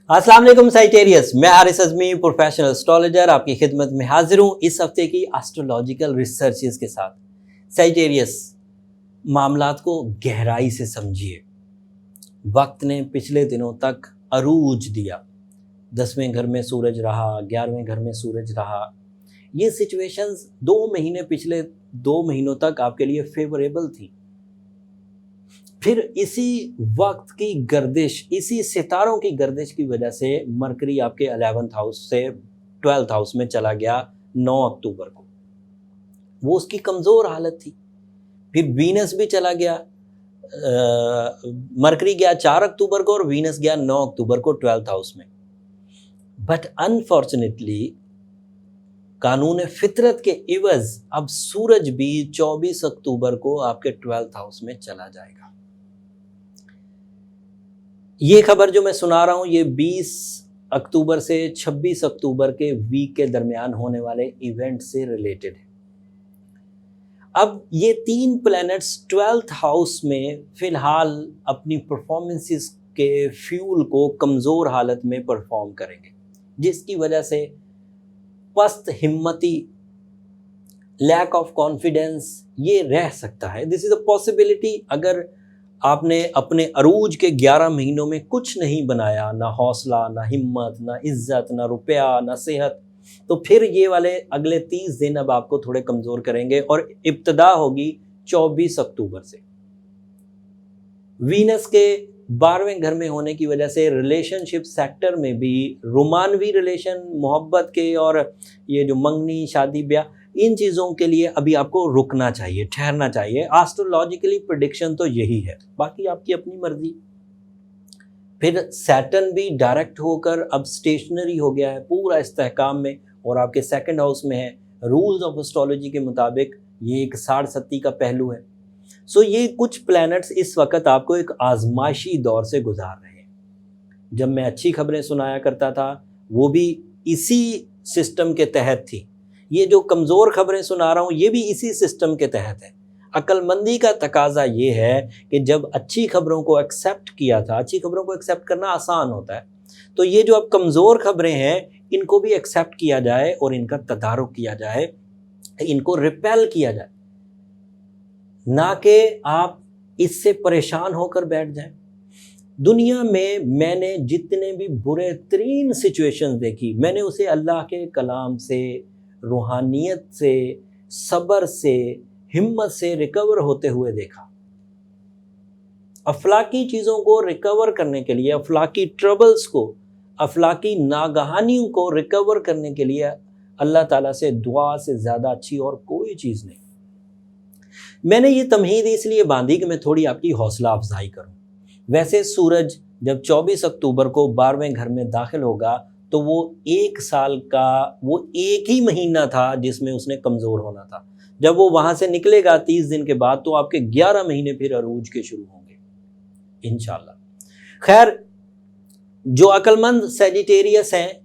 अस्सलाम वालेकुम साइटेरियस, मैं हारिस अज़मी प्रोफेशनल एस्ट्रोलॉजर आपकी खिदमत में हाजिर हूँ इस हफ्ते की एस्ट्रोलॉजिकल रिसर्चेस के साथ। साइटेरियस, मामलात को गहराई से समझिए। वक्त ने पिछले दिनों तक अरूज दिया। 10वें घर में सूरज रहा, 11वें घर में सूरज रहा। ये सिचुएशंस 2 महीने पिछले 2 महीनों तक आपके लिए फेवरेबल थी। फिर इसी वक्त की गर्दिश, इसी सितारों की गर्दिश की वजह से मरकरी आपके 11th हाउस से 12th हाउस में चला गया 9 अक्टूबर को। वो उसकी कमज़ोर हालत थी। फिर वीनस भी चला गया, मरकरी गया 4 अक्टूबर को और वीनस गया 9 अक्टूबर को 12th हाउस में। बट अनफॉर्चुनेटली कानून फितरत के इवज अब सूरज भी 24 अक्टूबर को आपके 12th हाउस में चला जाएगा। ये खबर जो मैं सुना रहा हूँ ये 20 अक्टूबर से 26 अक्टूबर के वीक के दरमियान होने वाले इवेंट से रिलेटेड है। अब ये 3 प्लैनेट्स 12th हाउस में फिलहाल अपनी परफॉर्मेंसेस के फ्यूल को कमज़ोर हालत में परफॉर्म करेंगे, जिसकी वजह से पस्त हिम्मती, लैक ऑफ कॉन्फिडेंस ये रह सकता है। This is a possibility. अगर आपने अपने अरूज के 11 महीनों में कुछ नहीं बनाया, ना हौसला, ना हिम्मत, ना इज्जत, ना रुपया, ना सेहत, तो फिर ये वाले अगले 30 दिन अब आपको थोड़े कमज़ोर करेंगे और इब्तदा होगी 24 अक्टूबर से। वीनस के 12वें घर में होने की वजह से रिलेशनशिप सेक्टर में भी रोमानवी रिलेशन, मोहब्बत के और ये जो मंगनी, शादी ब्याह, इन चीज़ों के लिए अभी आपको रुकना चाहिए, ठहरना चाहिए। एस्ट्रोलॉजिकली प्रेडिक्शन तो यही है, बाकी आपकी अपनी मर्जी। फिर सैटर्न भी डायरेक्ट होकर अब स्टेशनरी हो गया है पूरा इस्तेहकाम में और आपके 2nd हाउस में है। रूल्स ऑफ एस्ट्रोलॉजी के मुताबिक ये एक साढ़सती का पहलू है। सो ये कुछ प्लैनेट्स इस वक्त आपको एक आजमाइशी दौर से गुजार रहे हैं। जब मैं अच्छी खबरें सुनाया करता था वो भी इसी सिस्टम के तहत थी। ये जो कमज़ोर खबरें सुना रहा हूँ ये भी इसी सिस्टम के तहत है। अक्लमंदी का तकाजा ये है कि जब अच्छी खबरों को एक्सेप्ट किया था, अच्छी खबरों को एक्सेप्ट करना आसान होता है, तो ये जो अब कमज़ोर खबरें हैं इनको भी एक्सेप्ट किया जाए और इनका तदारुक किया जाए, इनको रिपेल किया जाए, ना कि आप इससे परेशान होकर बैठ जाएं। दुनिया में मैंने जितने भी बुरे तरीन सिचुएशंस देखी, मैंने उसे अल्लाह के कलाम से, रूहानियत से, सब्र से, हिम्मत से रिकवर होते हुए देखा। अफलाकी चीज़ों को रिकवर करने के लिए, अफलाकी ट्रबल्स को, अफलाकी नागहानियों को रिकवर करने के लिए अल्लाह ताला से दुआ से ज़्यादा अच्छी और कोई चीज़ नहीं। मैंने ये तमहीद इसलिए बांधी कि मैं थोड़ी आपकी हौसला अफजाई करूं। वैसे सूरज जब 24 अक्टूबर को 12वें घर में दाखिल होगा तो वो 1 साल का, वो एक ही महीना था जिसमें उसने कमज़ोर होना था। जब वो वहाँ से निकलेगा 30 दिन के बाद तो आपके 11 महीने फिर अरूज के शुरू होंगे इंशाल्लाह। खैर, जो अक्लमंद सैजिटेरियस हैं,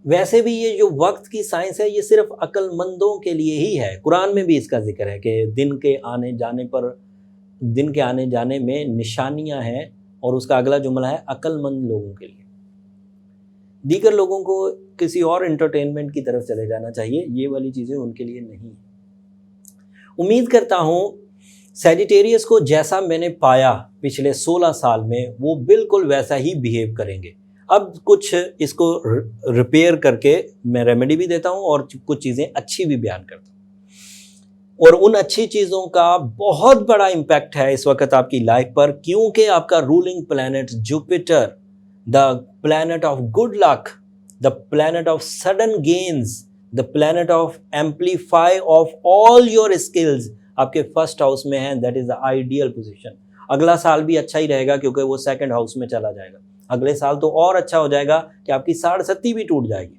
वैसे भी ये जो वक्त की साइंस है ये सिर्फ अक्लमंदों के लिए ही है। कुरान में भी इसका जिक्र है कि दिन के आने जाने में निशानियां हैं और उसका अगला जुमला है अक्लमंद लोगों के लिए। दीगर लोगों को किसी और एंटरटेनमेंट की तरफ चले जाना चाहिए, ये वाली चीज़ें उनके लिए नहीं। उम्मीद करता हूँ सैजिटेरियस को जैसा मैंने पाया पिछले 16 साल में वो बिल्कुल वैसा ही बिहेव करेंगे। अब कुछ इसको रिपेयर करके मैं रेमेडी भी देता हूँ और कुछ चीज़ें अच्छी भी बयान करता हूँ। और उन अच्छी चीज़ों का बहुत बड़ा इम्पैक्ट है इस वक्त आपकी लाइफ पर, क्योंकि आपका ruling planet Jupiter, the planet of good luck, the planet of sudden gains, the planet of amplify of all your skills आपके 1st हाउस में है। That is the ideal position. अगला साल भी अच्छा ही रहेगा क्योंकि वो 2nd हाउस में चला जाएगा। अगले साल तो और अच्छा हो जाएगा कि आपकी साढ़सती भी टूट जाएगी।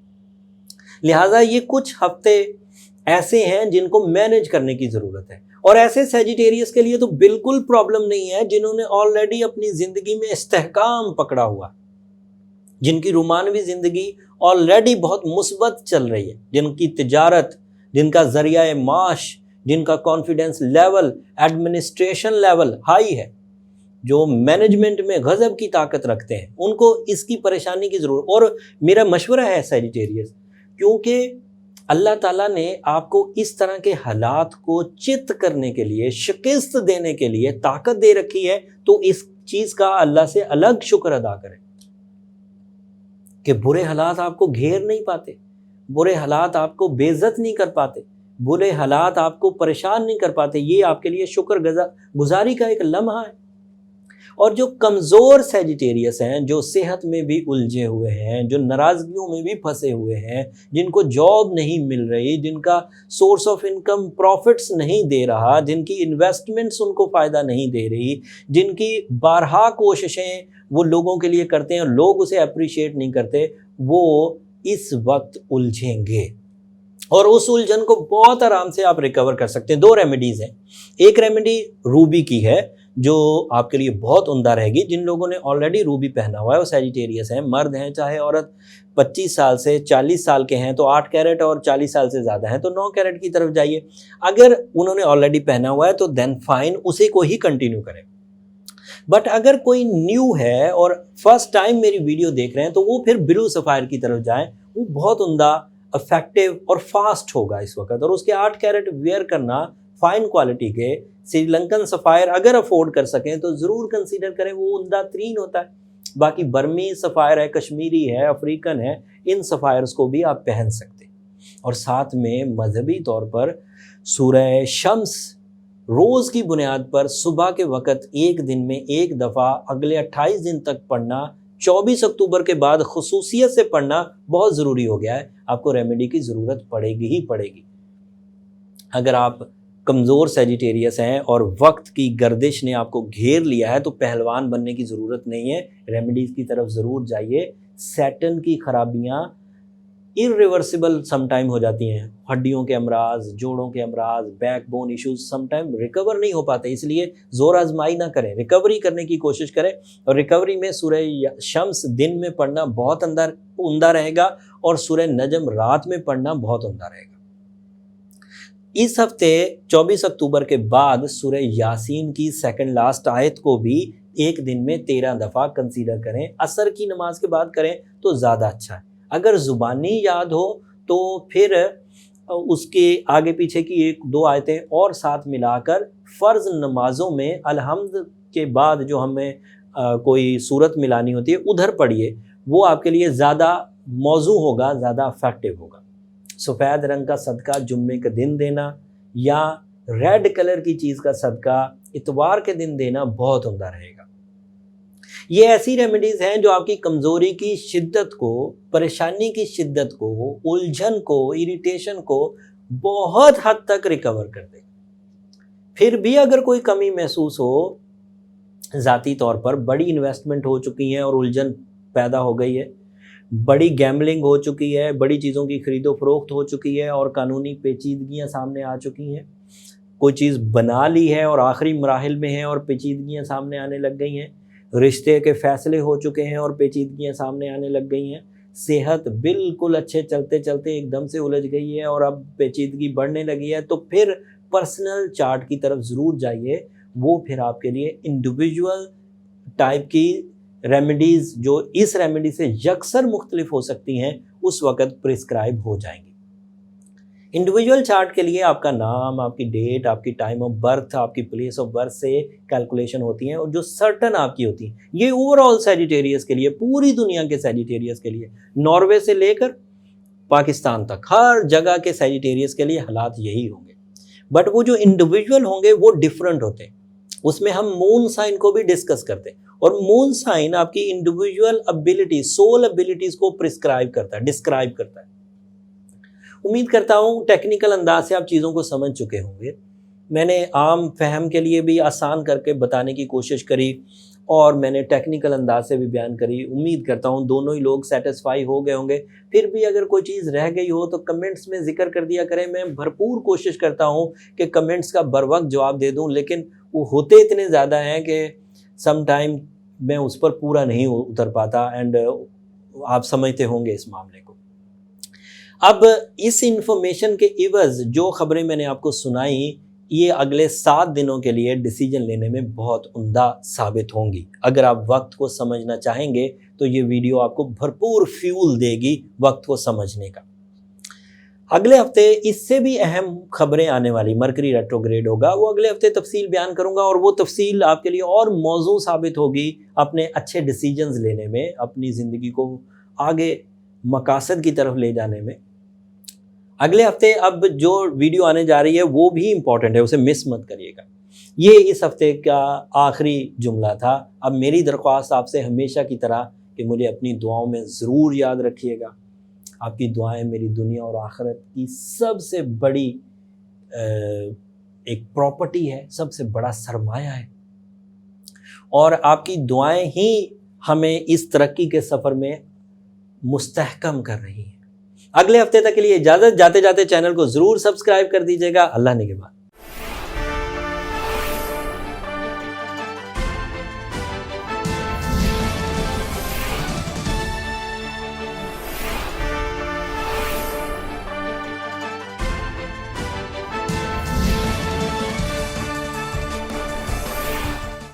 लिहाजा ये कुछ हफ्ते ऐसे हैं जिनको मैनेज करने की ज़रूरत है। और ऐसे सैजिटेरियस के लिए तो बिल्कुल प्रॉब्लम नहीं है जिन्होंने ऑलरेडी अपनी ज़िंदगी में इस्तेहकाम पकड़ा हुआ, जिनकी रोमानवी ज़िंदगी ऑलरेडी बहुत मुस्बत चल रही है, जिनकी तिजारत, जिनका ज़रिया माश, जिनका confidence level, administration level high है, जो मैनेजमेंट में गजब की ताकत रखते हैं, उनको इसकी परेशानी की ज़रूरत। और मेरा मशवरा है सैजिटेरियस, क्योंकि अल्लाह ताला ने आपको इस तरह के हालात को चित करने के लिए, शिकस्त देने के लिए ताकत दे रखी है, तो इस चीज़ का अल्लाह से अलग शुक्र अदा करें कि बुरे हालात आपको घेर नहीं पाते, बुरे हालात आपको बेइज्जत नहीं कर पाते, बुरे हालात आपको परेशान नहीं कर पाते। ये आपके लिए शुक्र गुजारी का एक लम्हा है। और जो कमज़ोर सैजिटेरियस हैं, जो सेहत में भी उलझे हुए हैं, जो नाराज़गियों में भी फंसे हुए हैं, जिनको जॉब नहीं मिल रही, जिनका सोर्स ऑफ इनकम प्रॉफिट्स नहीं दे रहा, जिनकी इन्वेस्टमेंट्स उनको फ़ायदा नहीं दे रही, जिनकी बारहा कोशिशें वो लोगों के लिए करते हैं और लोग उसे अप्रिशिएट नहीं करते, वो इस वक्त उलझेंगे। और उस उलझन को बहुत आराम से आप रिकवर कर सकते हैं। 2 रेमेडीज़ हैं। एक रेमेडी रूबी की है, जो आपके लिए बहुत उम्दा रहेगी। जिन लोगों ने ऑलरेडी रूबी पहना हुआ है वो सैजिटेरियस हैं, मर्द हैं चाहे औरत, 25 साल से 40 साल के हैं तो 8 कैरेट, और 40 साल से ज़्यादा हैं तो 9 कैरेट की तरफ जाइए। अगर उन्होंने ऑलरेडी पहना हुआ है तो देन फाइन, उसी को ही कंटिन्यू करें। बट अगर कोई न्यू है और फर्स्ट टाइम मेरी वीडियो देख रहे हैं तो वो फिर ब्लू सफ़ायर की तरफ जाएँ। वो बहुत उम्दा, इफेक्टिव और फास्ट होगा इस वक्त। और उसके 8 कैरेट वेयर करना फाइन क्वालिटी के श्रीलंकन सफ़ायर अगर अफोर्ड कर सकें तो ज़रूर कंसीडर करें, वो उम्दा तरीन होता है। बाकी बर्मी सफ़ायर है, कश्मीरी है, अफ्रीकन है, इन सफ़ायर्स को भी आप पहन सकते। और साथ में मजहबी तौर पर सूरह शम्स रोज़ की बुनियाद पर सुबह के वक़्त एक दिन में एक दफ़ा अगले 28 दिन तक पढ़ना, 24 अक्टूबर के बाद खुसूसियत से पढ़ना बहुत ज़रूरी हो गया है। आपको रेमेडी की ज़रूरत पड़ेगी ही पड़ेगी। अगर आप कमज़ोर सैजिटेरियस हैं और वक्त की गर्दिश ने आपको घेर लिया है तो पहलवान बनने की ज़रूरत नहीं है, रेमेडीज़ की तरफ ज़रूर जाइए। सैटर्न की खराबियाँ इरिवर्सिबल समटाइम हो जाती हैं। हड्डियों के अमराज, जोड़ों के अमराज, back bone issues sometime recover नहीं हो पाते, इसलिए ज़ोर आजमाई ना करें, रिकवरी करने की कोशिश करें। और रिकवरी में सूरह शम्स दिन में पढ़ना बहुत उम्दा रहेगा और सूरह नजम रात में पढ़ना बहुत उम्दा रहेगा। इस हफ्ते 24 अक्टूबर के बाद सूरह यासीन की सेकंड लास्ट आयत को भी एक दिन में 13 दफ़ा कंसीडर करें। असर की नमाज के बाद करें तो ज़्यादा अच्छा है। अगर ज़ुबानी याद हो तो फिर उसके आगे पीछे की 1-2 आयतें और साथ मिलाकर फ़र्ज़ नमाज़ों में अलहम्द के बाद जो हमें कोई सूरत मिलानी होती है उधर पढ़िए, वो आपके लिए ज़्यादा मौजू होगा, ज़्यादा इफेक्टिव होगा। सफ़ेद रंग का सदका जुम्मे के दिन देना या रेड कलर की चीज़ का सदका इतवार के दिन देना बहुत उम्दा रहेगा। ये ऐसी रेमेडीज़ हैं जो आपकी कमज़ोरी की शिद्दत को, परेशानी की शिद्दत को, उलझन को, इरिटेशन को बहुत हद तक रिकवर कर देगा। फिर भी अगर कोई कमी महसूस हो, ज़ाती तौर पर बड़ी इन्वेस्टमेंट हो चुकी है और उलझन पैदा हो गई है, बड़ी गैम्बलिंग हो चुकी है, बड़ी चीज़ों की खरीदो फरोख्त हो चुकी है और कानूनी पेचीदगियाँ सामने आ चुकी हैं, कोई चीज़ बना ली है और आखिरी मराहिल में है और पेचीदगियाँ सामने आने लग गई हैं, रिश्ते के फ़ैसले हो चुके हैं और पेचीदगियाँ सामने आने लग गई हैं, सेहत बिल्कुल अच्छे चलते चलते एकदम से उलझ गई है और अब पेचीदगी बढ़ने लगी है, तो फिर पर्सनल चार्ट की तरफ ज़रूर जाइए। वो फिर आपके लिए इंडिविजुअल टाइप की रेमेडीज़ जो इस रेमेडी से यकसर मुख्तलिफ हो सकती हैं, उस वक़्त प्रिस्क्राइब हो जाएंगी। इंडिविजुअल चार्ट के लिए आपका नाम, आपकी डेट, आपकी टाइम ऑफ बर्थ, आपकी प्लेस ऑफ बर्थ से कैलकुलेशन होती हैं और जो सर्टन आपकी होती हैं। ये ओवरऑल सैजिटेरियस के लिए, पूरी दुनिया के सैजिटेरियस के लिए, नॉर्वे से लेकर पाकिस्तान तक हर जगह के सैजिटेरियस के लिए हालात यही होंगे। बट वो जो इंडिविजुअल होंगे वो डिफरेंट होते हैं। उसमें हम मून साइन को भी डिस्कस करते हैं और मून साइन आपकी इंडिविजुअल एबिलिटी, सोल एबिलिटीज़ को डिस्क्राइब करता है। उम्मीद करता हूँ टेक्निकल अंदाज से आप चीज़ों को समझ चुके होंगे। मैंने आम फहम के लिए भी आसान करके बताने की कोशिश करी और मैंने टेक्निकल अंदाज से भी बयान करी। उम्मीद करता हूँ दोनों ही लोग सेटिस्फाई हो गए होंगे। फिर भी अगर कोई चीज़ रह गई हो तो कमेंट्स में ज़िक्र कर दिया करें। मैं भरपूर कोशिश करता हूँ कि कमेंट्स का बर वक्त जवाब दे दूँ, लेकिन वो होते इतने ज़्यादा हैं कि सम टाइम मैं उस पर पूरा नहीं उतर पाता। एंड आप समझते होंगे इस मामले को। अब इस इंफॉर्मेशन के इवज़ जो ख़बरें मैंने आपको सुनाई, ये अगले 7 दिनों के लिए डिसीजन लेने में बहुत उम्दा साबित होंगी। अगर आप वक्त को समझना चाहेंगे तो ये वीडियो आपको भरपूर फ्यूल देगी वक्त को समझने का। अगले हफ्ते इससे भी अहम खबरें आने वाली, मरकरी रेट्रोग्रेड होगा, वो अगले हफ्ते तफसील बयान करूंगा और वो तफसील आपके लिए और मौजू साबित होगी अपने अच्छे डिसीजंस लेने में, अपनी ज़िंदगी को आगे मकासद की तरफ ले जाने में। अगले हफ्ते अब जो वीडियो आने जा रही है वो भी इम्पॉर्टेंट है, उसे मिस मत करिएगा। ये इस हफ्ते का आखिरी जुमला था। अब मेरी दरख्वास्त आपसे हमेशा की तरह कि मुझे अपनी दुआओं में ज़रूर याद रखिएगा। आपकी दुआएं मेरी दुनिया और आखिरत की सबसे बड़ी एक प्रॉपर्टी है, सबसे बड़ा सरमाया है, और आपकी दुआएं ही हमें इस तरक्की के सफ़र में मुस्तहकम कर रही हैं। अगले हफ्ते तक के लिए इजाज़त। जाते जाते चैनल को ज़रूर सब्सक्राइब कर दीजिएगा। अल्लाह निगहबान।